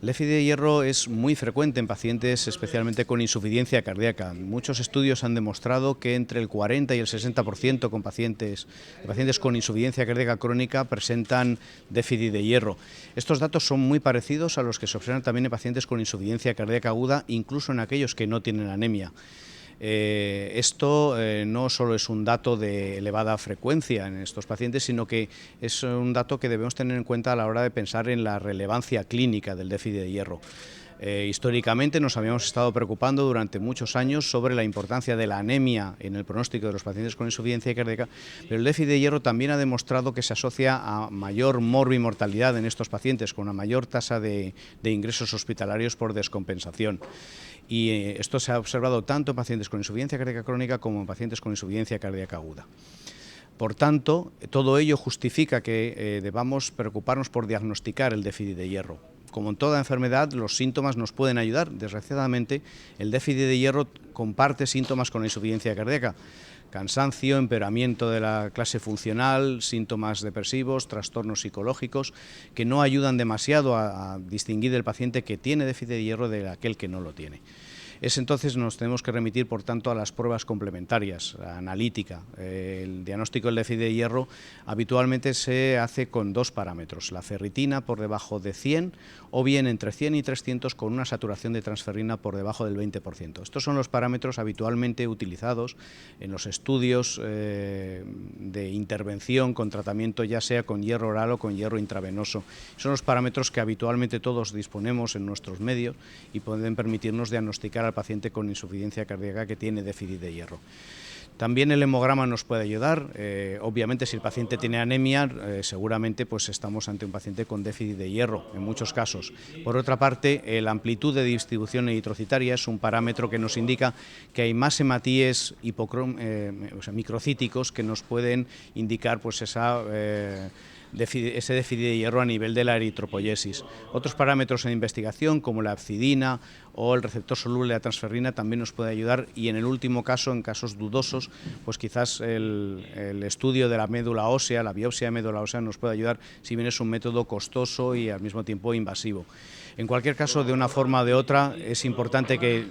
El déficit de hierro es muy frecuente en pacientes, especialmente con insuficiencia cardíaca. Muchos estudios han demostrado que entre el 40 y el 60% de pacientes con insuficiencia cardíaca crónica presentan déficit de hierro. Estos datos son muy parecidos a los que se observan también en pacientes con insuficiencia cardíaca aguda, incluso en aquellos que no tienen anemia. Esto no solo es un dato de elevada frecuencia en estos pacientes, sino que es un dato que debemos tener en cuenta a la hora de pensar en la relevancia clínica del déficit de hierro. Históricamente nos habíamos estado preocupando durante muchos años sobre la importancia de la anemia en el pronóstico de los pacientes con insuficiencia cardíaca, pero el déficit de hierro también ha demostrado que se asocia a mayor morbimortalidad en estos pacientes, con una mayor tasa de ingresos hospitalarios por descompensación. Y esto se ha observado tanto en pacientes con insuficiencia cardíaca crónica como en pacientes con insuficiencia cardíaca aguda. Por tanto, todo ello justifica que debamos preocuparnos por diagnosticar el déficit de hierro. Como en toda enfermedad, los síntomas nos pueden ayudar. Desgraciadamente, el déficit de hierro comparte síntomas con la insuficiencia cardíaca. Cansancio, empeoramiento de la clase funcional, síntomas depresivos, trastornos psicológicos, que no ayudan demasiado a distinguir el paciente que tiene déficit de hierro de aquel que no lo tiene. Es entonces nos tenemos que remitir, por tanto, a las pruebas complementarias, la analítica. El diagnóstico del déficit de hierro habitualmente se hace con dos parámetros, la ferritina por debajo de 100 o bien entre 100 y 300 con una saturación de transferrina por debajo del 20%. Estos son los parámetros habitualmente utilizados en los estudios de intervención con tratamiento, ya sea con hierro oral o con hierro intravenoso. Son los parámetros que habitualmente todos disponemos en nuestros medios y pueden permitirnos diagnosticar al paciente con insuficiencia cardíaca que tiene déficit de hierro. También el hemograma nos puede ayudar. Obviamente, si el paciente tiene anemia, seguramente pues estamos ante un paciente con déficit de hierro, en muchos casos. Por otra parte, la amplitud de distribución eritrocitaria es un parámetro que nos indica que hay más hematíes microcíticos que nos pueden indicar pues ese déficit de hierro a nivel de la eritropoiesis. Otros parámetros en investigación como la abscidina o el receptor soluble de la transferrina también nos puede ayudar, y en el último caso, en casos dudosos, pues quizás el estudio de la médula ósea, la biopsia de médula ósea nos puede ayudar, si bien es un método costoso y al mismo tiempo invasivo. En cualquier caso, de una forma o de otra, es importante que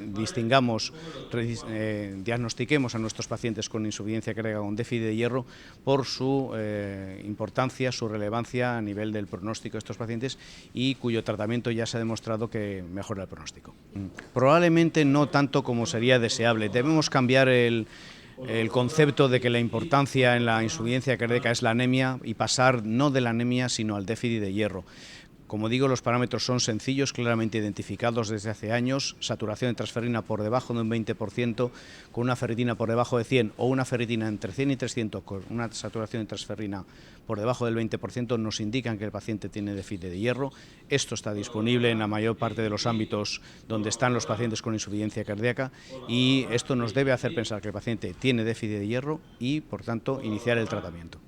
diagnostiquemos a nuestros pacientes con insuficiencia cardíaca con déficit de hierro por su importancia, su relevancia a nivel del pronóstico de estos pacientes, y cuyo tratamiento ya se ha demostrado que mejora el pronóstico. Probablemente no tanto como sería deseable. Debemos cambiar el concepto de que la importancia en la insuficiencia cardíaca es la anemia y pasar no de la anemia sino al déficit de hierro. Como digo, los parámetros son sencillos, claramente identificados desde hace años: saturación de transferrina por debajo de un 20%, con una ferritina por debajo de 100 o una ferritina entre 100 y 300 con una saturación de transferrina por debajo del 20%, nos indican que el paciente tiene déficit de hierro. Esto está disponible en la mayor parte de los ámbitos donde están los pacientes con insuficiencia cardíaca, y esto nos debe hacer pensar que el paciente tiene déficit de hierro y, por tanto, iniciar el tratamiento.